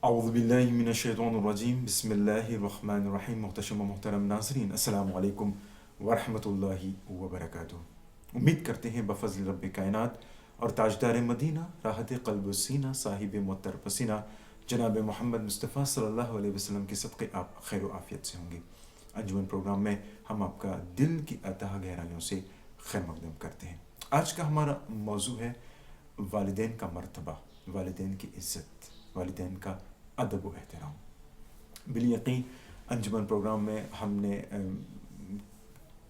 اعوذ باللہ من الشیطان الرجیم، بسم اللہ الرحمن الرحیم۔ محتشم و محترم ناظرین، السلام علیکم ورحمۃ اللہ وبرکاتہ۔ امید کرتے ہیں بفضل رب کائنات اور تاجدار مدینہ، راحت قلب و سینہ، صاحب معطر پسینہ جناب محمد مصطفیٰ صلی اللہ علیہ وسلم کے صدقے آپ خیر و عافیت سے ہوں گے۔ انجمن پروگرام میں ہم آپ کا دل کی اتحا گہرائیوں سے خیر مقدم کرتے ہیں۔ آج کا ہمارا موضوع ہے والدین کا مرتبہ، والدین کی عزت، والدین کا ادب و احترام۔ بالیقین انجمن پروگرام میں ہم نے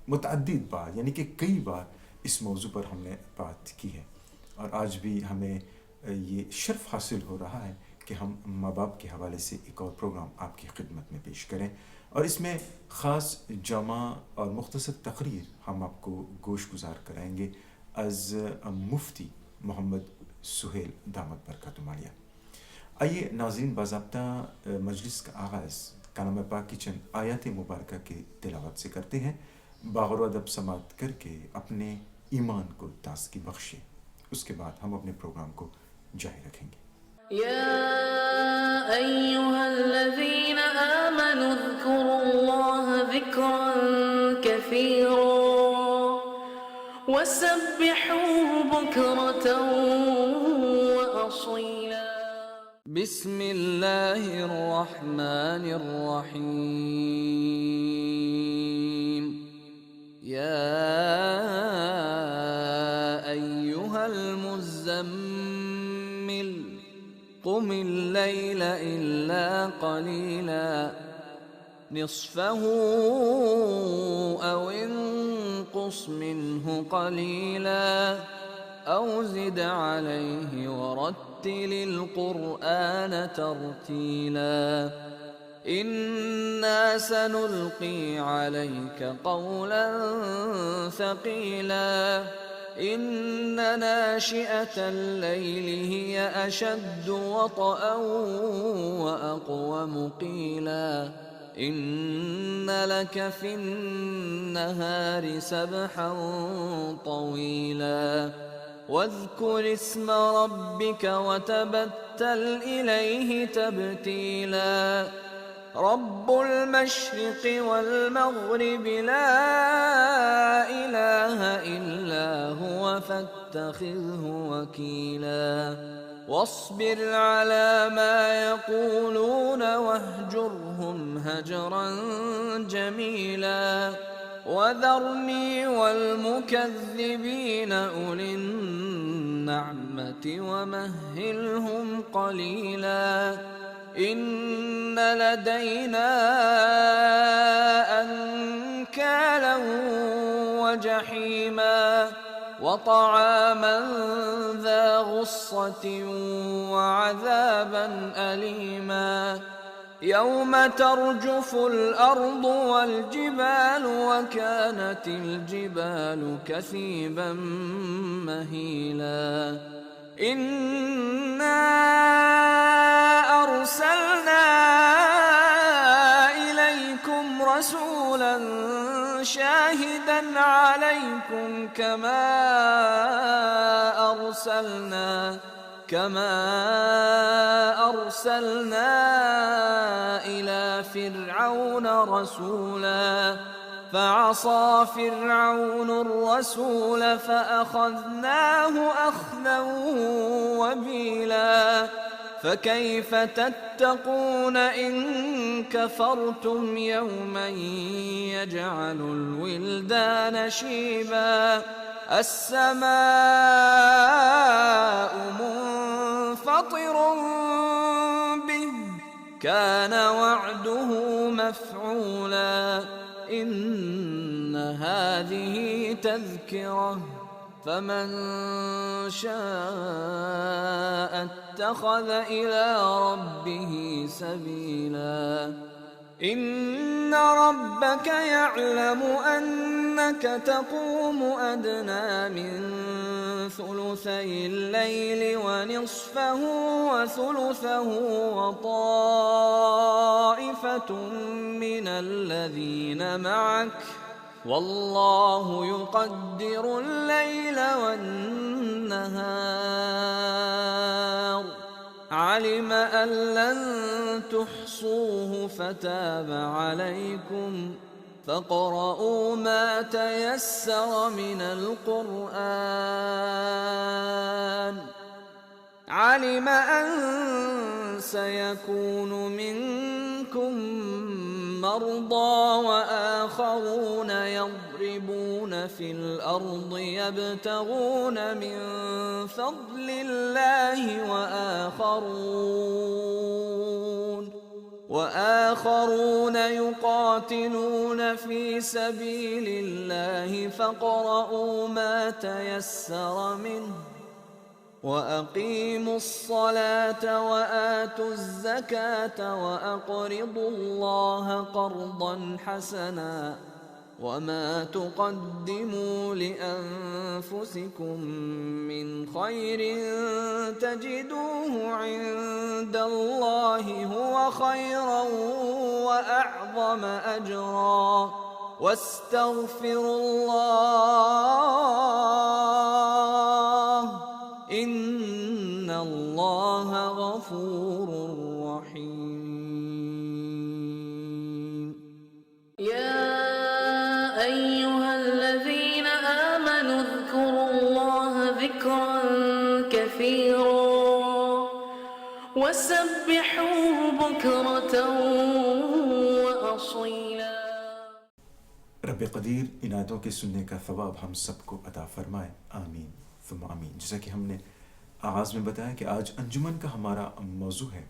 متعدد بار یعنی کہ کئی بار اس موضوع پر ہم نے بات کی ہے، اور آج بھی ہمیں یہ شرف حاصل ہو رہا ہے کہ ہم ماں باپ کے حوالے سے ایک اور پروگرام آپ کی خدمت میں پیش کریں، اور اس میں خاص جامع اور مختصر تقریر ہم آپ کو گوش گزار کرائیں گے از مفتی محمد سہیل دامت برکاتہم عالیہ۔ آئیے ناظرین، باضابطہ مجلس کا آغاز کلام پاک کی چند آیات مبارکہ کے تلاوت سے کرتے ہیں۔ باغور و ادب سماعت کر کے اپنے ایمان کو تازگی بخشیں، اس کے بعد ہم اپنے پروگرام کو جاری رکھیں گے۔ يا أيها الذين آمنوا اذكروا الله ذكرا كثيرا وسبحوه بكرة وأصيلا بسم الله الرحمن الرحيم يا أيها المزمل قم الليل إلا قليلا نصفه أو انقص منه قليلا أو زد عليه ورتل القرآن ترتيلا إنا سنلقي عليك قولا ثقيلا إن ناشئة الليل هي أشد وطئا وأقوم قيلا إن لك في النهار سبحا طويلا واذكر اسم ربك وتبتل إليه تبتيلا رب المشرق والمغرب لا إله إلا هو فاتخذه وكيلا واصبر على ما يقولون واهجرهم هجرا جميلا وذرني والمكذبين أولي النعمة ومهلهم قليلا إن لدينا أنكالا وجحيما وطعاما ذا غصة وعذابا أليما يوم ترجف الأرض والجبال وكانت الجبال كثيبا مهيلا إنا أرسلنا إليكم رسولا شاهدا عليكم كما أرسلنا إلى فرعون رسولا فعصى فرعون الرسول فأخذناه أخذا وبيلا فكيف تتقون إن كفرتم يوما يجعل الولدان شيبا السماء منفطر به كان وعده مفعولا إن هذه تذكرة فمن شاء اتخذ إلى ربه سبيلا إن ربك يعلم أنك تقوم أدنى من ثلثي الليل ونصفه وثلثه وطائفة من الذين معك والله يقدر الليل والنهار علم أن لن تحصوه فتاب عليكم فاقرؤوا ما تيسر من القرآن علم أن سيكون منكم مرضى وآخرون يضربون في الأرض يبتغون من فضل الله وآخرون يقاتلون في سبيل الله فاقرؤوا ما تيسر منه وأقيموا الصلاة وآتوا الزكاة وأقرضوا الله قرضا حسنا وما تقدموا لأنفسكم من خير تجدوه عند الله هو خيرا وأعظم أجرا واستغفروا الله إن الله غفور رحيم يا أيها الذين آمنوا اذكروا الله ذكرا كثيرا وسبحوه بكرة وأصيلا. رب قدیر عنایتوں کے سننے کا ثواب ہم سب کو عطا فرمائے، آمین ثم آمین. جیسا کہ ہم نے آغاز میں بتایا کہ آج انجمن کا ہمارا موضوع ہے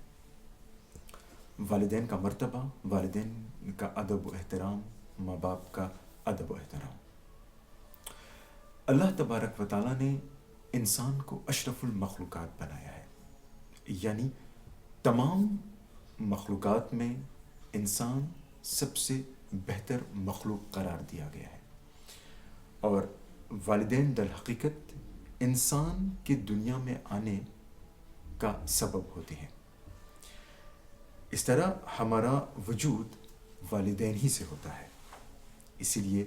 والدین کا مرتبہ، والدین کا ادب و احترام، ماں باپ کا ادب و احترام. اللہ تبارک و تعالیٰ نے انسان کو اشرف المخلوقات بنایا ہے، یعنی تمام مخلوقات میں انسان سب سے بہتر مخلوق قرار دیا گیا ہے، اور والدین در حقیقت انسان کے دنیا میں آنے کا سبب ہوتے ہیں. اس طرح ہمارا وجود والدین ہی سے ہوتا ہے. اسی لیے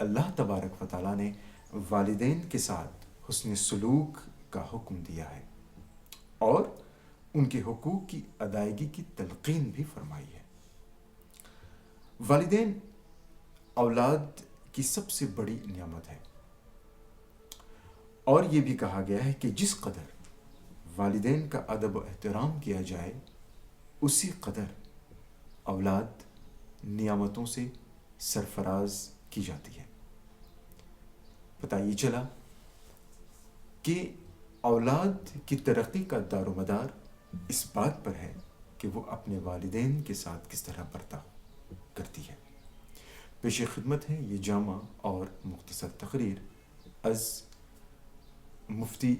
اللہ تبارک و تعالیٰ نے والدین کے ساتھ حسن سلوک کا حکم دیا ہے اور ان کے حقوق کی ادائیگی کی تلقین بھی فرمائی ہے. والدین اولاد کی سب سے بڑی نعمت ہے، اور یہ بھی کہا گیا ہے کہ جس قدر والدین کا ادب و احترام کیا جائے اسی قدر اولاد نعمتوں سے سرفراز کی جاتی ہے. پتہ یہ چلا کہ اولاد کی ترقی کا دار و مدار اس بات پر ہے کہ وہ اپنے والدین کے ساتھ کس طرح برتاؤ کرتی ہے. پیش خدمت ہے یہ جامع اور مختصر تقریر از مفتی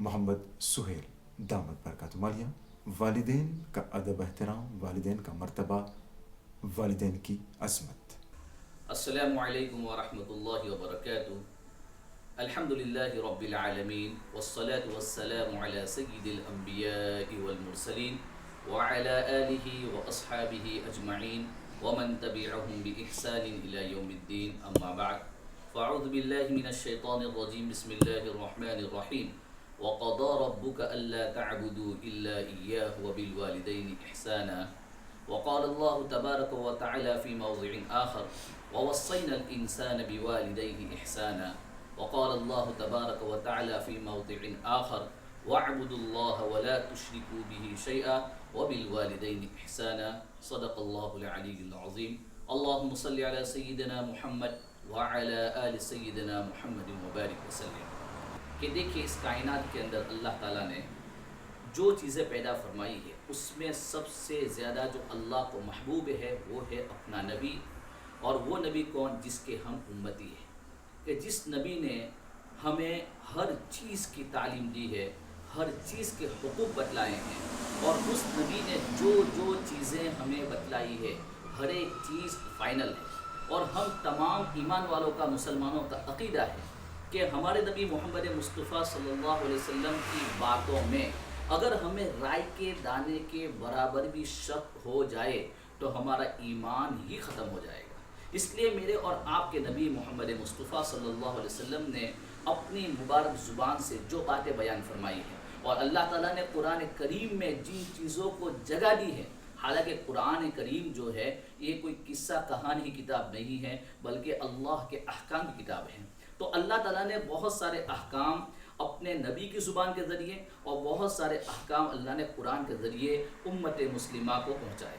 محمد سہیل دامت برکاتہ عالیہ، والدین کا ادب احترام، والدین کا مرتبہ، والدین کی عظمت. السلام علیکم ورحمۃ اللہ وبرکاتہ. الحمد للہ رب العالمین والصلاة والسلام علی سید الانبیاء والمرسلین وعلى آلہ واصحابہ اجمعین ومن تبعهم بإحسان إلى يوم الدين. اما بعد فاعوذ باللہ من الشیطان الرجیم. بسم اللہ الرحمن الرحیم. وقضى ربك ألا تعبدوا إلا إياه وبالوالدين إحسانا. وقال الله تبارك وتعالى في موضع آخر ووصينا الإنسان بوالديه إحسانا. وقال الله تبارك وتعالى في موضع آخر واعبدوا الله ولا تشركوا به شيئا وبالوالدين إحسانا. صدق الله العلي العظيم. اللهم صل على سيدنا محمد وعلى آل سيدنا محمد وبارك وسلم. کہ دیکھیے اس کائنات کے اندر اللہ تعالیٰ نے جو چیزیں پیدا فرمائی ہے اس میں سب سے زیادہ جو اللہ کو محبوب ہے وہ ہے اپنا نبی. اور وہ نبی کون؟ جس کے ہم امتی ہیں، کہ جس نبی نے ہمیں ہر چیز کی تعلیم دی ہے، ہر چیز کے حقوق بتلائے ہیں، اور اس نبی نے جو جو چیزیں ہمیں بتلائی ہے ہر ایک چیز فائنل ہے، اور ہم تمام ایمان والوں کا، مسلمانوں کا عقیدہ ہے کہ ہمارے نبی محمد مصطفیٰ صلی اللہ علیہ وسلم کی باتوں میں اگر ہمیں رائے کے دانے کے برابر بھی شک ہو جائے تو ہمارا ایمان ہی ختم ہو جائے گا۔ اس لیے میرے اور آپ کے نبی محمد مصطفیٰ صلی اللہ علیہ وسلم نے اپنی مبارک زبان سے جو باتیں بیان فرمائی ہیں، اور اللہ تعالیٰ نے قرآن کریم میں جن چیزوں کو جگہ دی ہے، حالانکہ قرآن کریم جو ہے یہ کوئی قصہ کہانی کی کتاب نہیں ہے بلکہ اللہ کے احکام کی کتاب ہے، تو اللہ تعالیٰ نے بہت سارے احکام اپنے نبی کی زبان کے ذریعے اور بہت سارے احکام اللہ نے قرآن کے ذریعے امت مسلمہ کو پہنچائے۔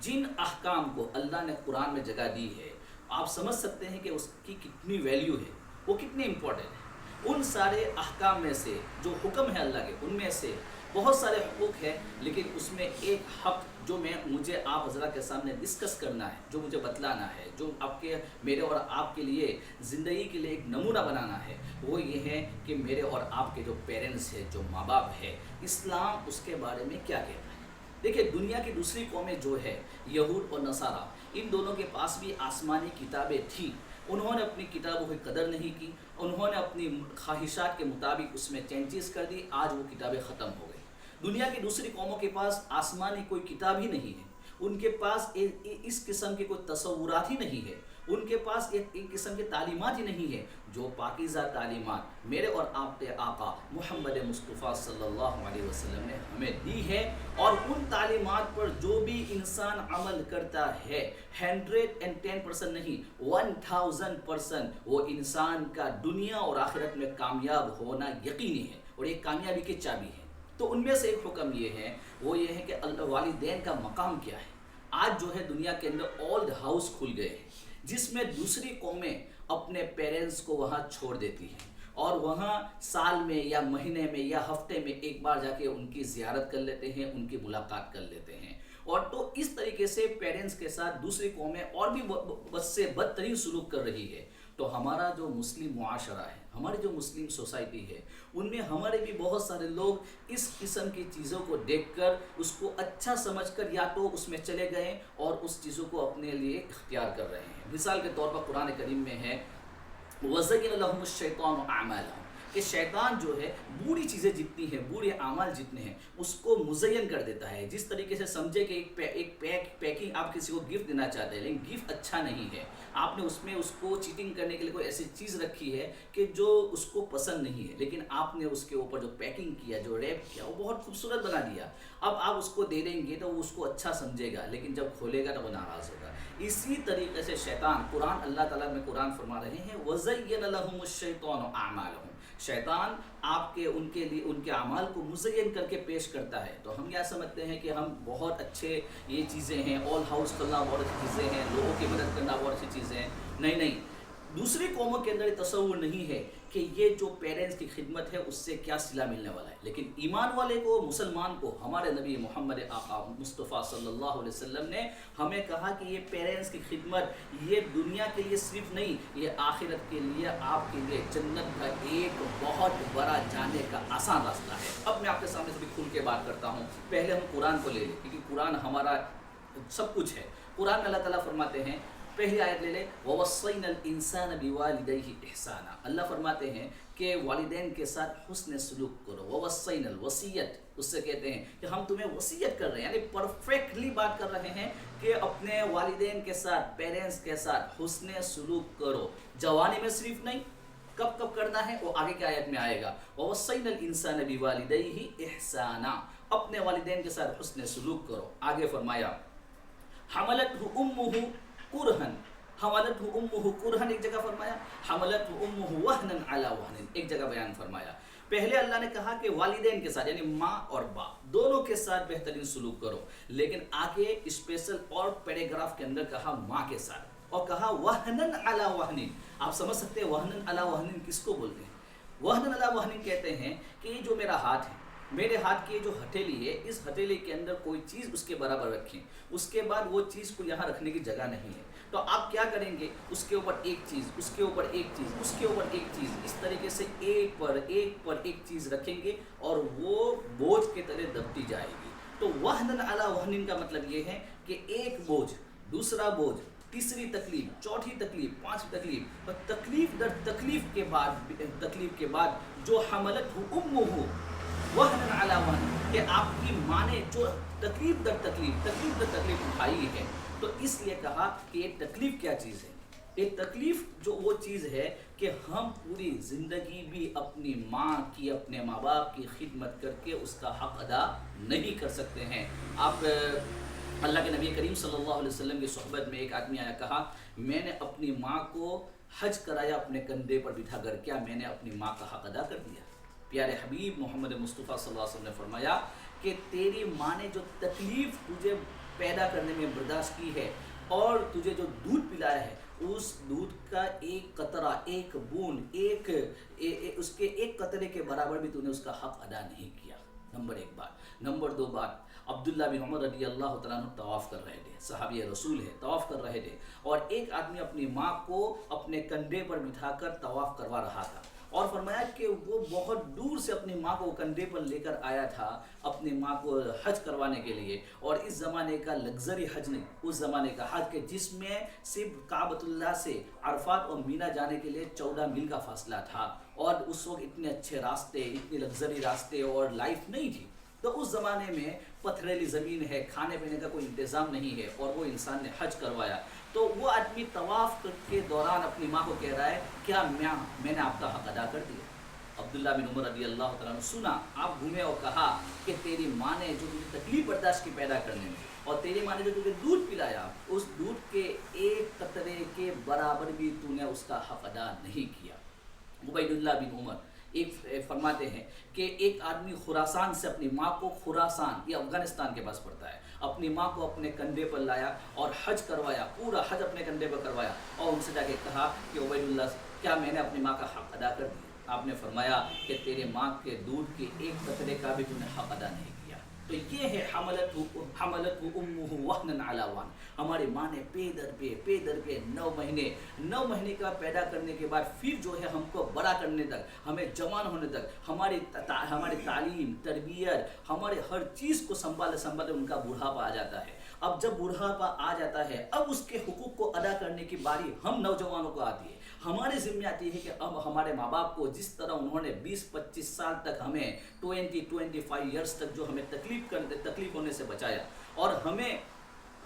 جن احکام کو اللہ نے قرآن میں جگہ دی ہے، آپ سمجھ سکتے ہیں کہ اس کی کتنی ویلیو ہے، وہ کتنی امپورٹنٹ ہے۔ ان سارے احکام میں سے جو حکم ہے اللہ کے، ان میں سے بہت سارے حقوق ہیں، لیکن اس میں ایک حق جو مجھے آپ حضرات کے سامنے ڈسکس کرنا ہے، جو مجھے بتلانا ہے، جو میرے اور آپ کے لیے زندگی کے لیے ایک نمونہ بنانا ہے، وہ یہ ہے کہ میرے اور آپ کے جو پیرنٹس ہیں، جو ماں باپ ہے، اسلام اس کے بارے میں کیا کہتا ہے۔ دیکھیں، دنیا کی دوسری قومیں جو ہے، یہود اور نصارہ، ان دونوں کے پاس بھی آسمانی کتابیں تھیں، انہوں نے اپنی کتابوں کی قدر نہیں کی، انہوں نے اپنی خواہشات کے مطابق اس میں چینجز کر دی، آج وہ کتابیں ختم ہو گئی۔ دنیا کی دوسری قوموں کے پاس آسمانی کوئی کتاب ہی نہیں ہے، ان کے پاس اس قسم کے کوئی تصورات ہی نہیں ہے، ان کے پاس ایک قسم کی تعلیمات ہی نہیں ہے جو پاکیزہ تعلیمات میرے اور آپ کے آقا محمد مصطفیٰ صلی اللہ علیہ وسلم نے ہمیں دی ہے، اور ان تعلیمات پر جو بھی انسان عمل کرتا ہے 110% نہیں 1000% وہ انسان کا دنیا اور آخرت میں کامیاب ہونا یقینی ہے، اور ایک کامیابی کی چابی ہے۔ تو ان میں سے ایک حکم یہ ہے، وہ یہ ہے کہ والدین کا مقام کیا ہے۔ آج جو ہے دنیا کے اندر اولڈ ہاؤس کھل گئے ہیں، جس میں دوسری قومیں اپنے پیرنٹس کو وہاں چھوڑ دیتی ہیں، اور وہاں سال میں یا مہینے میں یا ہفتے میں ایک بار جا کے ان کی زیارت کر لیتے ہیں، ان کی ملاقات کر لیتے ہیں، اور تو اس طریقے سے پیرنٹس کے ساتھ دوسری قومیں اور بھی بد سے بدترین سلوک کر رہی ہے۔ تو ہمارا جو مسلم معاشرہ ہے، ہماری جو مسلم سوسائٹی ہے، ان میں ہمارے بھی بہت سارے لوگ اس قسم کی چیزوں کو دیکھ کر اس کو اچھا سمجھ کر یا تو اس میں چلے گئے اور اس چیزوں کو اپنے لیے اختیار کر رہے ہیں۔ مثال کے طور پر قرآن کریم میں ہے وَزَيَّنَ لَهُمُ الشَّيْطَانُ أَعْمَالَهُمْ، کہ شیطان جو ہے بری چیزیں جتنی ہیں، برے اعمال جتنے ہیں، اس کو مزین کر دیتا ہے۔ جس طریقے سے سمجھے کہ ایک پیکنگ آپ کسی کو گفٹ دینا چاہتے ہیں، لیکن گفٹ اچھا نہیں ہے، آپ نے اس میں اس کو چیٹنگ کرنے کے لیے کوئی ایسی چیز رکھی ہے کہ جو اس کو پسند نہیں ہے، لیکن آپ نے اس کے اوپر جو پیکنگ کیا، جو ریپ کیا، وہ بہت خوبصورت بنا دیا۔ اب آپ اس کو دے دیں گے تو وہ اس کو اچھا سمجھے گا، لیکن جب کھولے گا تو وہ ناراض ہوگا۔ اسی طریقے سے شیطان، قرآن اللہ تعالیٰ میں قرآن فرما رہے ہیں وَزَيَّنَ لَهُمُ الشَّيْطَانُ أَعْمَالَهُمْ، شیطان آپ کے ان کے لیے ان کے اعمال کو مزین کر کے پیش کرتا ہے۔ تو ہم کیا سمجھتے ہیں کہ ہم بہت اچھے یہ چیزیں ہیں، آل ہاؤس کرنا بہت اچھی چیزیں ہیں، لوگوں کی مدد کرنا بہت اچھی چیزیں ہیں۔ نہیں، دوسری قوموں کے اندر یہ تصور نہیں ہے کہ یہ جو پیرنٹس کی خدمت ہے اس سے کیا صلہ ملنے والا ہے، لیکن ایمان والے کو، مسلمان کو، ہمارے نبی محمد آقا مصطفیٰ صلی اللہ علیہ وسلم نے ہمیں کہا کہ یہ پیرنٹس کی خدمت یہ دنیا کے لیے صرف نہیں، یہ آخرت کے لیے، آپ کے لیے جنت کا ایک بہت بڑا جانے کا آسان راستہ ہے۔ اب میں آپ کے سامنے سے کھل کے بات کرتا ہوں۔ پہلے ہم قرآن کو لے لیں، کیونکہ قرآن ہمارا سب کچھ ہے۔ قرآن میں اللہ تعالیٰ فرماتے ہیں، پہلی آیت لے لیں وَوَصَّيْنَا الْإِنسَانَ بِوَالِدَيْهِ إِحْسَانًا، اللہ فرماتے ہیں کہ والدین کے ساتھ حسن سلوک کرو۔ وَوَصَّيْنَا الوصیت، اس سے کہتے ہیں کہ ہم تمہیں وصیت کر رہے ہیں، یعنی پرفیکٹلی بات کر رہے ہیں کہ اپنے والدین کے ساتھ، پیرنٹس کے ساتھ حسن سلوک کرو۔ جوانی میں صرف نہیں، کب کب کرنا ہے وہ آگے کی آیت میں آئے گا۔ وَوَصَّيْنَا الْإِنسَانَ بِوَالِدَيْهِ إِحْسَانًا، اپنے والدین کے ساتھ حسن سلوک کرو۔ آگے فرمایا حَمَلَتْهُ أُمُّهُ کرہن، حملتہ امہ کرہن ایک جگہ فرمایا، حملتہ امہ وہنا علی وہن ایک جگہ بیان فرمایا۔ پہلے اللہ نے کہا کہ والدین کے ساتھ، یعنی ماں اور باپ دونوں کے ساتھ بہترین سلوک کرو، لیکن آگے اسپیشل اور پیراگراف کے اندر کہا ماں کے ساتھ، اور کہا وہنا علی وہن۔ آپ سمجھ سکتے ہیں وہنا علی وہن کس کو بولتے ہیں؟ وہنا علی وہن کہتے ہیں کہ یہ جو میرا ہاتھ ہے، میرے ہاتھ کی جو ہتھیلی ہے، اس ہتھیلی کے اندر کوئی چیز اس کے برابر رکھیں، اس کے بعد وہ چیز کو یہاں رکھنے کی جگہ نہیں ہے، تو آپ کیا کریں گے؟ اس کے اوپر ایک چیز، اس کے اوپر ایک چیز، اس کے اوپر ایک چیز، اس طریقے سے ایک پر ایک چیز رکھیں گے اور وہ بوجھ کے طرح دبتی جائے گی۔ تو وہن علی وہن کا مطلب یہ ہے کہ ایک بوجھ دوسرا بوجھ، تیسری تکلیف، چوتھی تکلیف، پانچویں تکلیف، اور تکلیف در تکلیف کے بعد جو حملت ہو امہ وہن علی وہن، کہ آپ کی ماں نے جو تکلیف در تکلیف اٹھائی ہے. تو اس لیے کہا کہ یہ تکلیف کیا چیز ہے. یہ تکلیف جو وہ چیز ہے کہ ہم پوری زندگی بھی اپنی ماں کی، اپنے ماں باپ کی خدمت کر کے اس کا حق ادا نہیں کر سکتے ہیں. آپ اللہ کے نبی کریم صلی اللہ علیہ وسلم کی صحبت میں ایک آدمی آیا، کہا میں نے اپنی ماں کو حج کرایا اپنے کندھے پر بٹھا کر، کیا میں نے اپنی ماں کا حق ادا کر دیا؟ پیارے حبیب محمد مصطفیٰ صلی اللہ علیہ وسلم نے فرمایا کہ تیری ماں نے جو تکلیف تجھے پیدا کرنے میں برداشت کی ہے اور تجھے جو دودھ پلایا ہے، اس دودھ کا ایک قطرہ، ایک بوند، اس کے ایک قطرے کے برابر بھی تو نے اس کا حق ادا نہیں کیا. نمبر ایک بات. نمبر دو بات، عبداللہ بن عمر رضی اللہ تعالیٰ عنہ طواف کر رہے تھے، صحابی رسول ہے، طواف کر رہے تھے، اور ایک آدمی اپنی ماں کو اپنے کندھے پر بٹھا کر طواف کروا رہا تھا، اور فرمایا کہ وہ بہت دور سے اپنی ماں کو کندھے پر لے کر آیا تھا اپنی ماں کو حج کروانے کے لیے. اور اس زمانے کا لگژری حج نہیں، اس زمانے کا حج کہ جس میں صرف کعبۃ اللہ سے عرفات اور مینا جانے کے لیے 14 میل کا فاصلہ تھا، اور اس وقت اتنے اچھے راستے، اتنے لگژری راستے اور لائف نہیں تھی. تو اس زمانے میں پتھریلی زمین ہے، کھانے پینے کا کوئی انتظام نہیں ہے، اور وہ انسان نے حج کروایا. تو وہ آدمی طواف کے دوران اپنی ماں کو کہہ رہا ہے، کیا میں نے آپ کا حق ادا کر دیا؟ عبداللہ بن عمر رضی اللہ تعالیٰ عنہ سنا، آپ گھومے اور کہا کہ تیری ماں نے جو تجھے تکلیف برداشت کی پیدا کرنے میں، اور تیری ماں نے جو تجھے دودھ پلایا، اس دودھ کے ایک قطرے کے برابر بھی تو نے اس کا حق ادا نہیں کیا. عبید اللہ بن عمر ایک فرماتے ہیں کہ ایک آدمی خراسان سے اپنی ماں کو، خراسان یہ افغانستان کے پاس پڑتا ہے، اپنی ماں کو اپنے کندھے پر لایا اور حج کروایا، پورا حج اپنے کندھے پر کروایا، اور ان سے جا کے کہا کہ عبید اللہ، کیا میں نے اپنی ماں کا حق ادا کر دیا؟ آپ نے فرمایا کہ تیرے ماں کے دودھ کے ایک قطرے کا بھی تو نے حق ادا نہیں کیا. تو یہ ہے حملت امہ وہن علی وہن. ہماری ماں نے پے در پے 9 مہینے کا پیدا کرنے کے بعد پھر جو ہے ہم کو بڑا کرنے تک، ہمیں جوان ہونے تک، ہماری تعلیم، تربیت، ہمارے ہر چیز کو سنبھال ان کا بڑھاپا آ جاتا ہے. اب جب بڑھاپا آ جاتا ہے، اب اس کے حقوق کو ادا کرنے کی باری ہم نوجوانوں کو آتی ہے. ہماری ذمہ آتی ہے کہ اب ہمارے ماں باپ کو جس طرح انہوں نے 20-25 سال تک ہمیں 20-25 ایئرس تک جو ہمیں تکلیف ہونے سے بچایا، اور ہمیں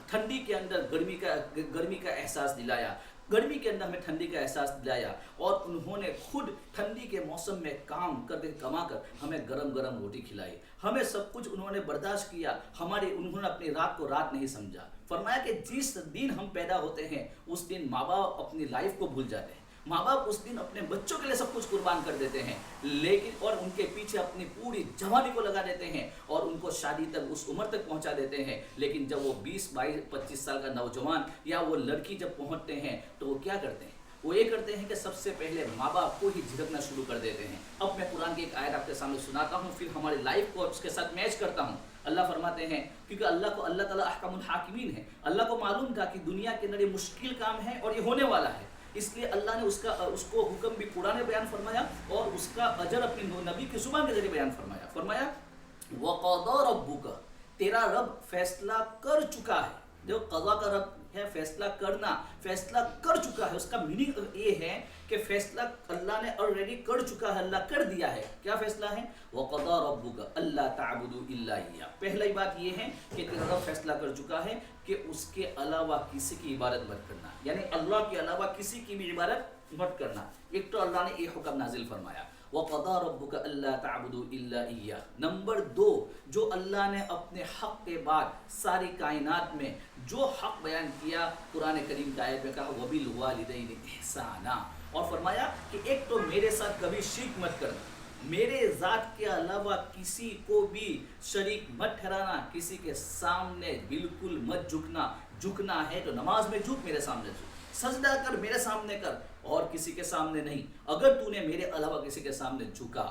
ٹھنڈی کے اندر گرمی کا احساس دلایا، گرمی کے اندر ہمیں ٹھنڈی کا احساس دلایا، اور انہوں نے خود ٹھنڈی کے موسم میں کام کر کے کما کر ہمیں گرم روٹی کھلائی، ہمیں سب کچھ انہوں نے برداشت کیا، انہوں نے اپنی رات کو رات نہیں سمجھا. فرمایا کہ جس دن ہم پیدا ہوتے ہیں اس دن ماں باپ اپنی لائف کو بھول جاتے ہیں، ماں باپ اس دن اپنے بچوں کے لیے سب کچھ قربان کر دیتے ہیں، لیکن اور ان کے پیچھے اپنی پوری جوانی کو لگا دیتے ہیں، اور ان کو شادی تک، اس عمر تک پہنچا دیتے ہیں. لیکن جب وہ 20-22-25 سال کا نوجوان یا وہ لڑکی جب پہنچتے ہیں تو وہ کیا کرتے ہیں؟ وہ یہ کرتے ہیں کہ سب سے پہلے ماں باپ کو ہی جھڑکنا شروع کر دیتے ہیں. اب میں قرآن کی ایک آیت آپ کے سامنے سناتا ہوں، پھر ہماری لائف کو اس کے ساتھ میچ کرتا ہوں. اللہ فرماتے ہیں، کیونکہ اللہ تعالیٰ احکم الحاکمین ہے، اللہ کو معلوم تھا کہ دنیا کے اندر یہ مشکل کام ہے اور یہ ہونے والا ہے، اس لیے اللہ نے اس کو حکم بھی قرآن بیان فرمایا، اور اس کا اجر اپنے نبی کی زبان کے ذریعے بیان فرمایا وَقَضَى رَبُّكَ، تیرا رب فیصلہ کر چکا ہے. جو قضا کا رب ہے، فیصلہ کرنا، فیصلہ کر چکا ہے. اس کا میننگ یہ ہے کہ فیصلہ اللہ نے آلریڈی کر چکا ہے، اللہ کر دیا ہے. کیا فیصلہ ہے؟ وَقَضَى رَبُّكَ أَلَّا تَعْبُدُوا إِلَّا إِيَّاهُ. پہلی بات یہ ہے کہ تیرا رب فیصلہ کر چکا ہے کہ اس کے علاوہ کسی کی عبادت مت کرنا، یعنی اللہ کے علاوہ کسی کی بھی عبادت مت کرنا. ایک تو اللہ نے یہ حکم نازل فرمایا، وَقَضَى رَبُّكَ أَلَّا تَعْبُدُوا إِلَّا إِيَّاهُ. نمبر 2، جو اللہ نے اپنے حق کے بعد ساری کائنات میں جو حق بیان کیا، قرآن کریم کی آیت میں کہا وَبِالْوَالِدَيْنِ إِحْسَانًا، اور فرمایا کہ ایک تو میرے ساتھ کبھی شرک مت کرنا، میرے ذات کے علاوہ کسی کو بھی شریک مت ٹھہرانا، کسی کے سامنے بالکل مت جھکنا ہے تو نماز میں جھک، میرے سامنے جھک، سجدہ کر میرے سامنے کر، اور کسی کے سامنے نہیں. اگر تو نے میرے علاوہ کسی کے سامنے جھکا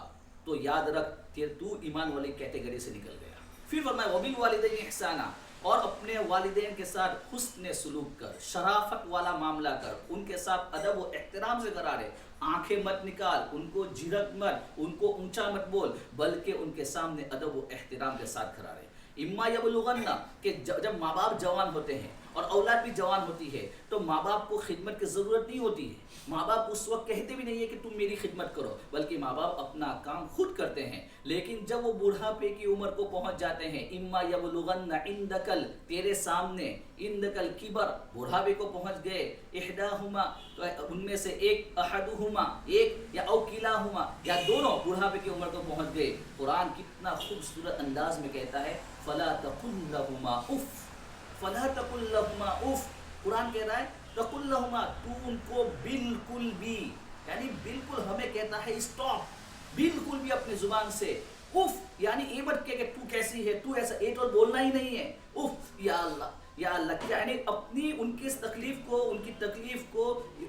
تو یاد رکھ کہ تو ایمان والی کیٹیگری سے نکل گیا. پھر فرمایا وَبِالْوَالِدَيْنِ إِحْسَانًا، اور اپنے والدین کے ساتھ حسن سلوک کر، شرافت والا معاملہ کر، ان کے ساتھ ادب و احترام سے کرا رہے، آنکھیں مت نکال، ان کو جھڑک مت، ان کو اونچا مت بول، بلکہ ان کے سامنے ادب و احترام کے ساتھ کرا رہے. اما یبلغن، کہ جب ماں باپ جوان ہوتے ہیں اور اولاد بھی جوان ہوتی ہے تو ماں باپ کو خدمت کی ضرورت نہیں ہوتی ہے. ماں باپ اس وقت کہتے بھی نہیں ہے کہ تم میری خدمت کرو، بلکہ ماں باپ اپنا کام خود کرتے ہیں. لیکن جب وہ بڑھاپے کی عمر کو پہنچ جاتے ہیں، اما یبلغن عندک تیرے سامنے عندک الکبر بڑھاپے کو پہنچ گئے، احداہما ان میں سے ایک، احدہما ایک، یا او کلاہما یا دونوں بڑھاپے کی عمر کو پہنچ گئے. قرآن کتنا خوبصورت انداز میں کہتا ہے فلا تقل لہما اف، فلا تقل لہما اف. قرآن کہہ رہا ہے تقل لہما، تو ان کو بالکل بھی، یعنی بالکل ہمیں کہتا ہے اسٹاپ، بالکل بھی اپنی زبان سے اف، یعنی یہ مت کہ تو کیسی ہے، تو ایسا، یہ تو بولنا ہی نہیں ہے. اف یا اللہ یا اللہ، کیا یعنی اپنی ان کی تکلیف کو، ان کی تکلیف کو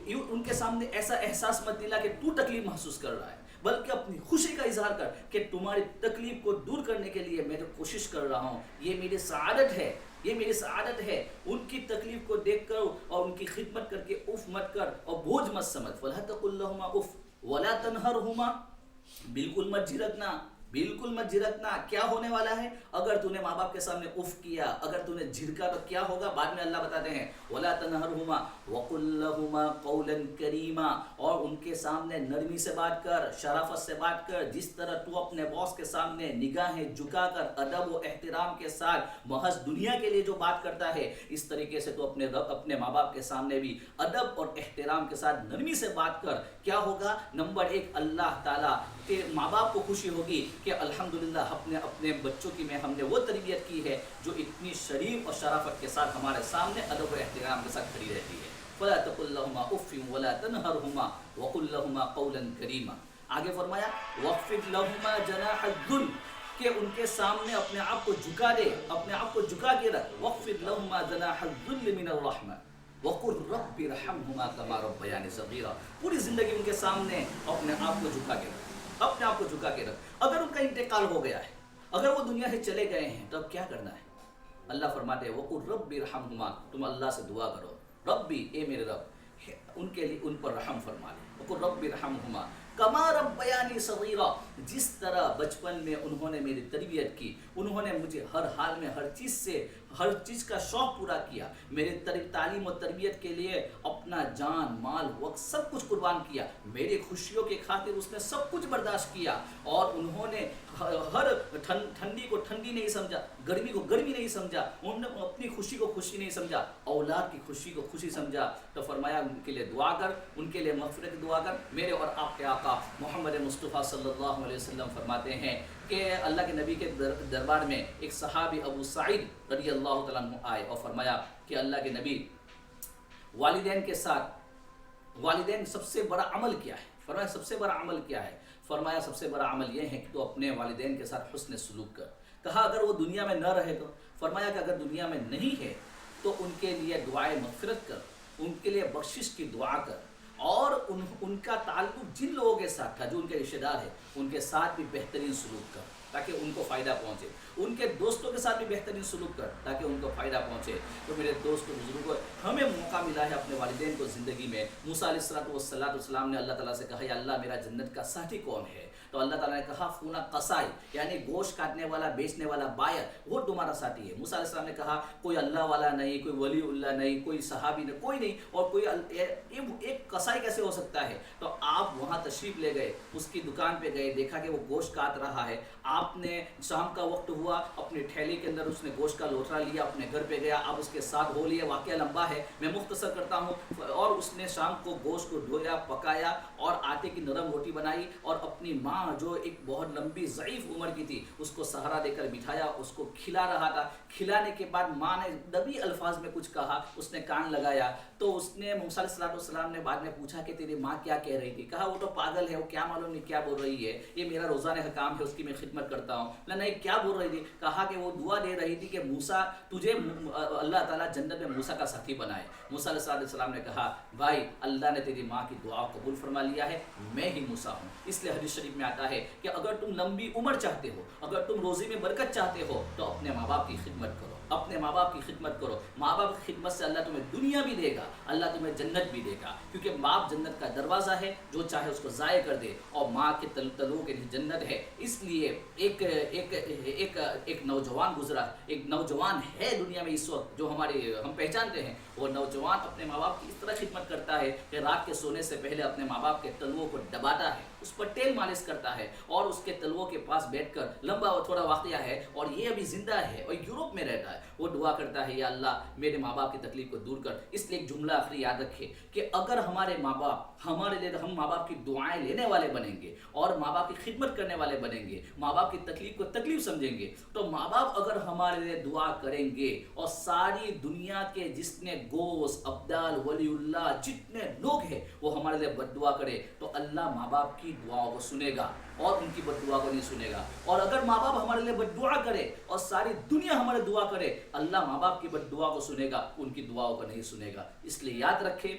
ان کے سامنے ایسا احساس مت دلا کہ تو تکلیف محسوس کر رہا ہے، بلکہ اپنی خوشی کا اظہار کر کہ تمہاری تکلیف کو دور کرنے کے لیے میں تو کوشش کر رہا ہوں، یہ میری سعادت ہے، یہ میری سعادت ہے. ان کی تکلیف کو دیکھ کر اور ان کی خدمت کر کے اف مت کر اور بوجھ مت سمجھ. فلا تقل لهما اف ولا تنهرهما، بالکل مت جھڑکنا، بالکل مت جھڑکنا. کیا ہونے والا ہے اگر تو نے ماں باپ کے سامنے اف کیا، اگر تو نے جھڑکا تو کیا ہوگا؟ بعد میں اللہ بتاتے ہیں ولا تنہرہما وقل لہما قولا کریما، اور ان کے سامنے نرمی سے بات کر، شرافت سے بات کر. جس طرح تو اپنے باس کے سامنے نگاہیں جھکا کر ادب و احترام کے ساتھ محض دنیا کے لیے جو بات کرتا ہے، اس طریقے سے تو اپنے ماں باپ کے سامنے بھی ادب اور احترام کے ساتھ نرمی سے بات کر. کیا ہوگا؟ نمبر ایک، اللہ تعالیٰ کے ماں باپ کو خوشی ہوگی کہ الحمدللہ اپنے بچوں کی میں ہم نے وہ تربیت کی ہے جو اتنی شریف اور شرافت کے ساتھ ہمارے سامنے ادب و احترام کے ساتھ کھڑی رہتی ہے. فلا تقل لهما اف ولا تنهرهما وقل لهما قولا کریما. آگے فرمایا واخفض لهما جناح الذل، کہ ان کے سامنے اپنے آپ کو جھکا دے، اپنے آپ کو جھکا کے رکھ. واخفض لهما جناح الذل من الرحمہ وقل رب ارحمهما كما ربياني صغيرا. پوری زندگی ان کے سامنے اپنے آپ کو جھکا کے رکھ، اپنے آپ کو جھکا کے رکھ. اگر ان کا انتقال ہو گیا ہے، اگر وہ دنیا سے چلے گئے ہیں، تو اب کیا کرنا ہے؟ اللہ فرماتے ہیں وقل رب ارحمهما، تم اللہ سے دعا کرو، ربی اے میرے رب ان کے لیے ان پر رحم فرما لے. وقل رب ارحمهما کما ربیانی صغیرا، جس طرح بچپن میں انہوں نے میری تربیت کی، انہوں نے مجھے ہر حال میں ہر چیز کا شوق پورا کیا، میرے تعلیم و تربیت کے لیے اپنا جان مال وقت سب کچھ قربان کیا، میری خوشیوں کے خاطر اس نے سب کچھ برداشت کیا، اور انہوں نے ہر ٹھنڈی کو ٹھنڈی نہیں سمجھا، گرمی کو گرمی نہیں سمجھا، انہوں نے اپنی خوشی کو خوشی نہیں سمجھا، اولاد کی خوشی کو خوشی سمجھا. تو فرمایا ان کے لیے دعا کر، ان کے لیے مغفرت کی دعا کر. میرے اور آپ کے آقا محمد مصطفیٰ صلی اللہ علیہ وسلم فرماتے ہیں کہ اللہ کے نبی کے دربار میں ایک صحابی ابو سعید رضی اللہ تعالیٰ عنہ آئے اور فرمایا کہ اللہ کے نبی، والدین کے ساتھ، والدین سب سے بڑا عمل کیا ہے؟ فرمایا سب سے بڑا عمل کیا ہے؟ فرمایا سب سے بڑا عمل یہ ہے کہ تو اپنے والدین کے ساتھ حسن سلوک کر. کہا اگر وہ دنیا میں نہ رہے تو؟ فرمایا کہ اگر دنیا میں نہیں ہے تو ان کے لیے دعائے مغفرت کر، ان کے لیے بخشش کی دعا کر، اور ان کا تعلق جن لوگوں کے ساتھ تھا جو ان کے رشتہ دار ہیں ان کے ساتھ بھی بہترین سلوک کر تاکہ ان کو فائدہ پہنچے، ان کے دوستوں کے ساتھ بھی بہترین سلوک کر تاکہ ان کو فائدہ پہنچے. تو میرے دوستوں بزرگوں، ہمیں موقع ملا ہے اپنے والدین کو زندگی میں. موسیٰ علیہ السلام نے اللہ تعالیٰ سے کہا یا اللہ میرا جنت کا ساتھی کون ہے؟ تو اللہ تعالیٰ نے کہا فونا قصائی، یعنی گوشت کاٹنے والا، بیچنے والا بائر، وہ تمہارا ساتھی ہے. موسیٰ علیہ السلام نے کہا کوئی اللہ والا نہیں، کوئی ولی اللہ نہیں، کوئی صحابی نہیں، کوئی نہیں، اور کوئی ایک قصائی کیسے ہو سکتا ہے؟ تو آپ وہاں تشریف لے گئے، اس کی دکان پہ گئے، دیکھا کہ وہ گوشت کاٹ رہا ہے. آپ نے شام کا وقت ہوا، اپنے ٹھیلے کے اندر اس نے گوشت کا لوٹرا لیا، اپنے گھر پہ گیا، آپ اس کے ساتھ ہو لیے. واقعہ لمبا ہے، میں مختصر کرتا ہوں. اور اس نے شام کو گوشت کو دھویا، پکایا، اور آٹے کی نرم روٹی بنائی، اور اپنی ماں جو ایک بہت لمبی ضعیف عمر کی تھی اس کو سہارا دے کر بٹھایا، اس کو کھلا رہا تھا. کھلانے کے بعد ماں نے دبی الفاظ میں کچھ کہا، اس نے کان لگایا. تو اس نے موسیٰ علیہ السلام نے بعد میں پوچھا کہ تیری ماں کیا کہہ رہی تھی؟ کہا وہ تو پاگل ہے، وہ کیا معلوم نہیں کیا بول رہی ہے، یہ میرا روزانہ کا کام ہے، اس کی میں خدمت کرتا ہوں. نہیں کیا بول رہی تھی؟ کہا کہ وہ دعا دے رہی تھی کہ موسیٰ تجھے اللہ تعالیٰ جنت میں موسیٰ کا ساتھی بنائے. موسیٰ علیہ السلام نے کہا بھائی اللہ نے تیری ماں کی دعا قبول فرما لیا ہے، میں ہی موسیٰ ہوں. اس لیے حدیث شریف میں آتا ہے کہ اگر تم لمبی عمر چاہتے ہو، اگر تم روزی میں برکت چاہتے ہو تو اپنے ماں باپ کی خدمت کرو. اپنے ماں باپ کی خدمت کرو. ماں باپ کی خدمت سے اللہ تمہیں دنیا بھی دے گا, اللہ تمہیں جنت بھی دے گا, کیونکہ باپ جنت کا دروازہ ہے, جو چاہے اس کو ضائع کر دے, اور ماں کے تلوؤں کے لیے جنت ہے. اس لیے ایک نوجوان گزرا, ایک نوجوان ہے دنیا میں اس وقت جو ہم پہچانتے ہیں. وہ نوجوان اپنے ماں باپ کی اس طرح خدمت کرتا ہے کہ رات کے سونے سے پہلے اپنے ماں باپ کے تلوؤں کو دباتا ہے, اس پر تیل مالش کرتا ہے, اور اس کے تلووں کے پاس بیٹھ کر, لمبا تھوڑا واقعہ ہے اور یہ ابھی زندہ ہے اور یورپ میں رہتا ہے, وہ دعا کرتا ہے, یا اللہ میرے ماں باپ کی تکلیف کو دور کر. اس لیے ایک جملہ آخری یاد رکھے کہ اگر ہمارے ماں باپ ہمارے لیے, ہم ماں باپ کی دعائیں لینے والے بنیں گے اور ماں باپ کی خدمت کرنے والے بنیں گے, ماں باپ کی تکلیف کو تکلیف سمجھیں گے, تو ماں باپ اگر ہمارے لیے دعا کریں گے اور ساری دنیا کے جتنے گوس ابدال ولی اللہ جتنے لوگ ہیں وہ ہمارے لیے بد دعا کرے, تو اللہ ماں باپ کی دعاؤں کو سنے گا اور ان کی بد دعا کو نہیں سنے گا. اور اگر ماں باپ ہمارے لیے بد دعا کرے اور ساری دنیا ہمارے دعا کرے, اللہ ماں باپ کی بد دعا کو سنے گا, ان کی دعاؤں کو نہیں سنے گا. اس لیے یاد رکھیں,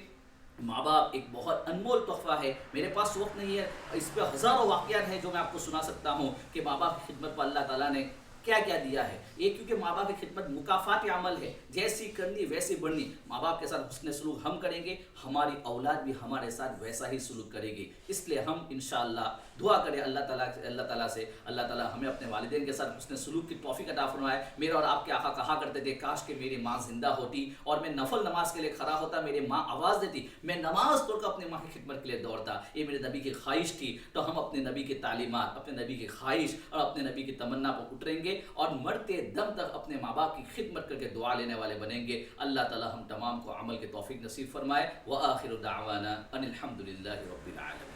ماں باپ ایک بہت انمول تحفہ ہے. میرے پاس وقت نہیں ہے, اس پہ ہزاروں واقعات ہیں جو میں آپ کو سنا سکتا ہوں کہ ماں باپ کی خدمت پر اللہ تعالیٰ نے کیا کیا دیا ہے. یہ کیونکہ ماں باپ کی خدمت مکافات عمل ہے, جیسی کرنی ویسی بڑھنی. ماں باپ کے ساتھ حسن سلوک ہم کریں گے, ہماری اولاد بھی ہمارے ساتھ ویسا ہی سلوک کرے گی. اس لیے ہم انشاءاللہ دعا کریں اللہ تعالیٰ سے, اللہ تعالیٰ ہمیں اپنے والدین کے ساتھ حسن سلوک کی توفیق عطا فرمائے. میرے اور آپ کے آقا کہا کرتے تھے, کاش کہ میری ماں زندہ ہوتی اور میں نفل نماز کے لیے کھڑا ہوتا, میری ماں آواز دیتی, میں نماز پڑھ کر اپنے ماں کی خدمت کے لیے دوڑتا. یہ میرے نبی کی خواہش تھی. تو ہم اپنے نبی کی تعلیمات, اپنے نبی کی خواہش اور اپنے نبی کی تمنا پر اتریں گے اور مرتے دم تک اپنے ماں باپ کی خدمت کر کے دعا لینے والے بنیں گے. اللہ تعالیٰ ہم تمام کو عمل کی توفیق نصیب فرمائے. وآخر دعوانا ان الحمد للہ رب العالمین.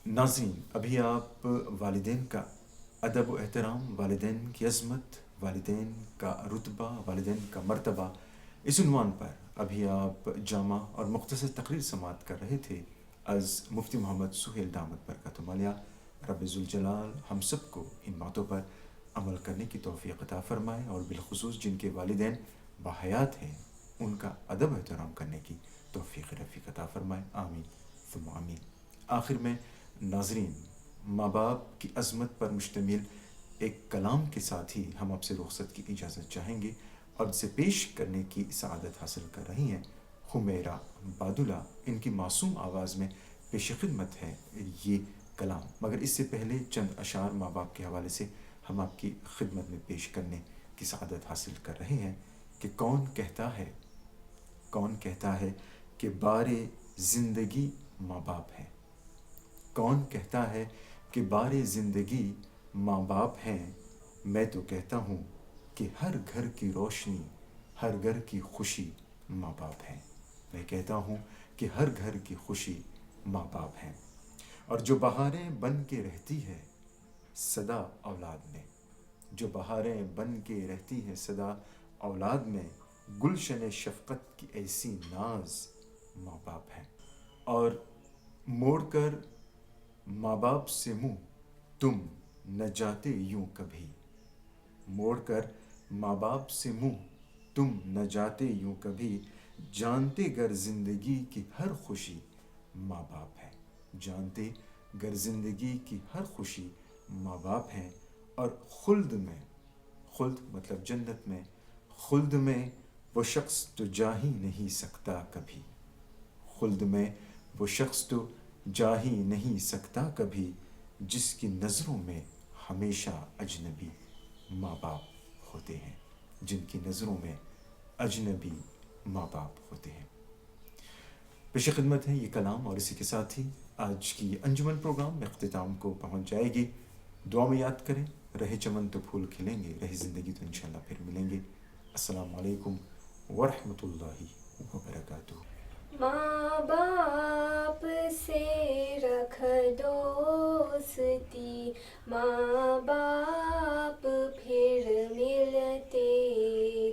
ناظرین, ابھی آپ والدین کا ادب و احترام, والدین کی عظمت, والدین کا رتبہ, والدین کا مرتبہ, اس عنوان پر ابھی آپ جامع اور مختصر تقریر سماعت کر رہے تھے از مفتی محمد سہیل دامت برکاتہ عالیہ. رب ذوالجلال ہم سب کو ان باتوں پر عمل کرنے کی توفیق عطا فرمائے, اور بالخصوص جن کے والدین باحیات ہیں ان کا ادب و احترام کرنے کی توفیق رفیق عطا فرمائے. آمین ثم آمین. آخر میں ناظرین, ماں باپ کی عظمت پر مشتمل ایک کلام کے ساتھ ہی ہم آپ سے رخصت کی اجازت چاہیں گے, اور اسے پیش کرنے کی سعادت حاصل کر رہی ہیں حمیرہ بادلہ. ان کی معصوم آواز میں پیش خدمت ہے یہ کلام, مگر اس سے پہلے چند اشعار ماں باپ کے حوالے سے ہم آپ کی خدمت میں پیش کرنے کی سعادت حاصل کر رہے ہیں کہ کون کہتا ہے کہ بار زندگی ماں باپ ہے. کون کہتا ہے کہ بار زندگی ماں باپ ہیں. میں تو کہتا ہوں کہ ہر گھر کی روشنی, ہر گھر کی خوشی ماں باپ ہیں. میں کہتا ہوں کہ ہر گھر کی خوشی ماں باپ ہیں. اور جو بہاریں بن کے رہتی ہے صدا اولاد میں, جو بہاریں بن کے رہتی ہے صدا اولاد میں, گلشن شفقت کی ایسی ناز ماں باپ ہیں. اور موڑ کر ماں باپ سے منہ تم نہ جاتے یوں کبھی, موڑ کر ماں باپ سے منہ تم نہ جاتے یوں کبھی, جانتے گر زندگی کی ہر خوشی ماں باپ ہے. جانتے گر زندگی کی ہر خوشی ماں باپ ہیں. اور خلد میں, خلد مطلب جنت میں, خلد میں وہ شخص تو جا ہی نہیں سکتا کبھی. خلد میں وہ شخص تو جا ہی نہیں سکتا کبھی, جس کی نظروں میں ہمیشہ اجنبی ماں باپ ہوتے ہیں. جن کی نظروں میں اجنبی ماں باپ ہوتے ہیں. پیش خدمت ہے یہ کلام, اور اسی کے ساتھ ہی آج کی انجمن پروگرام میں اختتام کو پہنچ جائے گی. دعا میں یاد کریں, رہے چمن تو پھول کھلیں گے, رہی زندگی تو انشاءاللہ پھر ملیں گے. السلام علیکم ورحمۃ اللہ وبرکاتہ. ماں باپ سے رکھ دوستی, ماں باپ پھر ملتے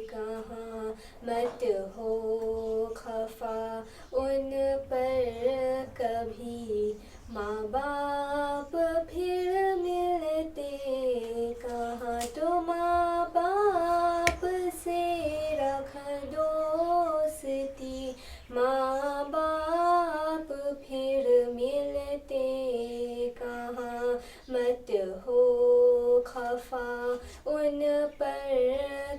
کہاں, مت ہو خفا ان پر کبھی, ماں باپ پھر ملتے کہاں. تو ماں باپ سے رکھ دوستی, ماں باپ پھر ملتے کہاں, مت ہو خفا ان پر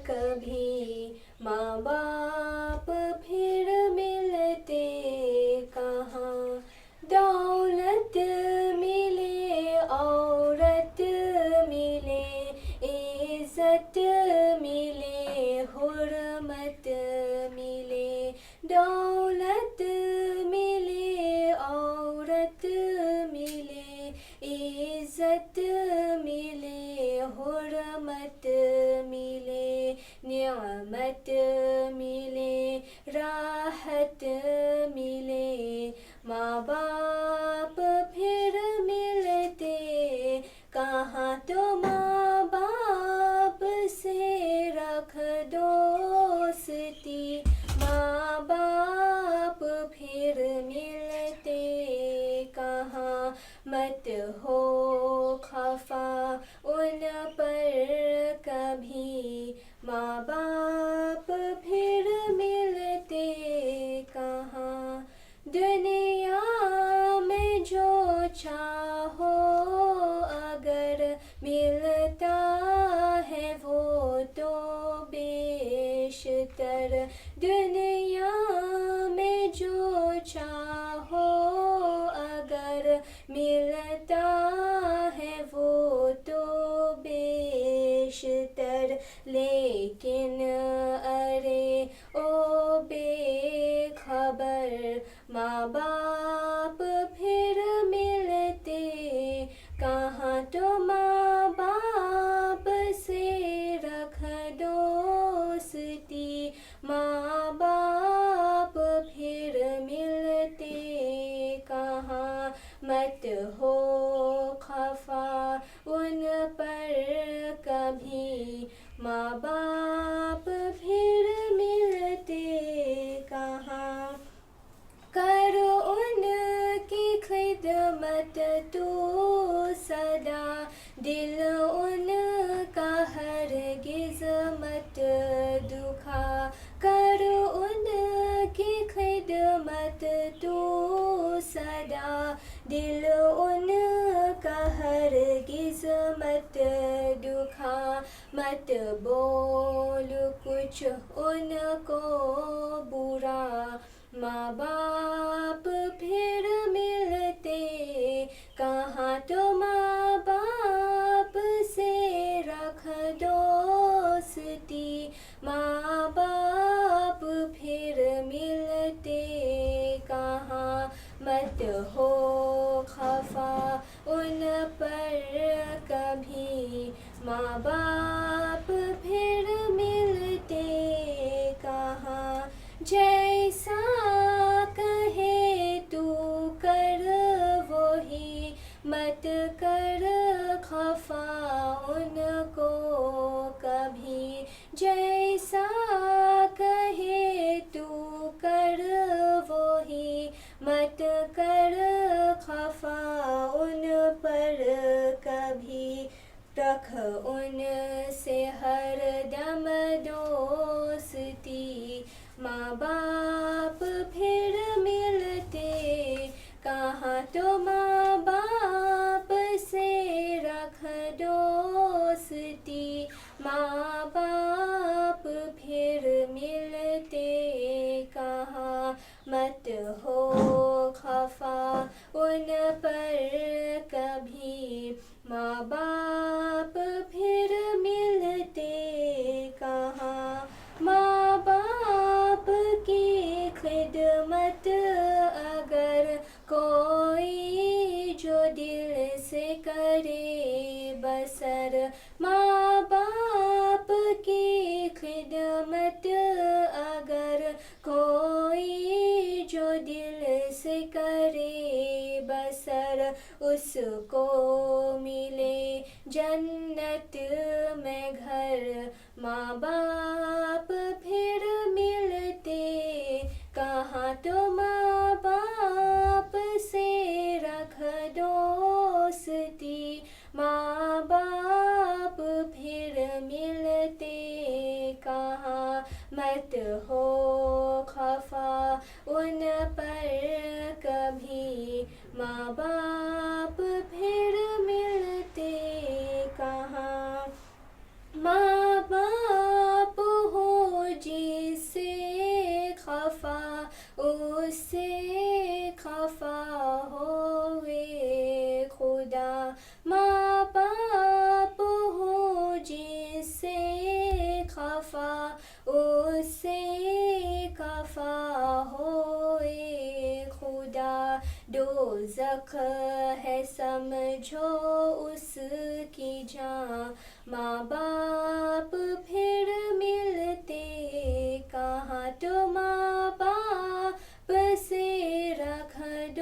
ماں باپ پھر ملتے کہاں، تو ماں باپ سے رکھ دوستی، ماں باپ پھر ملتے کہاں، مت ہو خفا ان پر کبھی، ماں باپ پھر ملتے کہاں، دنیا میں جو چاہو اگر ملتا ہے وہ تو بیشتر، دنیا میں جو چاہو اگر ملتا ہے وہ تو بیشتر، لیکن ارے او بے خبر، ماں باپ پھر ملتے کہاں، تو ماں باپ سے رکھ دوستی، ماں باپ پھر ملتے کہاں، مت ہو خفا ان پر کبھی، ماں باپ پھر ملتے کہاں، کر ان کی خدمت تو سدا، دل ان کا ہرگز مت دکھا، کر ان کی خدمت تو سدا، دل ان کا ہرگز مت دکھا، مت بول کچھ ان کو برا، ماں باپ پھر ملتے کہاں، تو ماں باپ سے رکھ دوستی، ماں باپ پھر ملتے کہاں، مت ہو خفا ان پر کبھی، ماں باپ پھر ملتے کہاں، جیسا کہے تو کر وہی، مت کر خفا ان کو کبھی، جیسا کہے تو کر وہی، مت کر خفا ان پر کبھی، رکھ ان سے ہر دم دوستی، ماں باپ پھر ملتے کہاں، تو ماں باپ سے رکھ دوستی، ماں باپ پھر ملتے کہاں، مت ہو خفا ان پر کبھی، ماں باپ پھر ملتے کہاں، ماں باپ کی خدمت اگر کوئی جو دل سے کرے بسر، ماں باپ کی خدمت اگر کوئی جو دل سے کرے بسر، اس کو ملے جنت میں گھر، ماں باپ پھر ملتے کہاں، تو ماں باپ سے رکھ دوستی، ماں باپ پھر ملتے کہاں، مت ہو خفا ان پر کبھی، ماں باپ پھر ملتے کہاں، ماں باپ ہو جس سے خفا اس سے خفا ہوئے خدا، ماں باپ ہو جس سے خفا اس سے خفا ہوئے خدا، دوزخ ہے سمجھو اس کی جاں، ماں باپ پھر ملتے کہاں، تو ماں باپ سے رکھ دو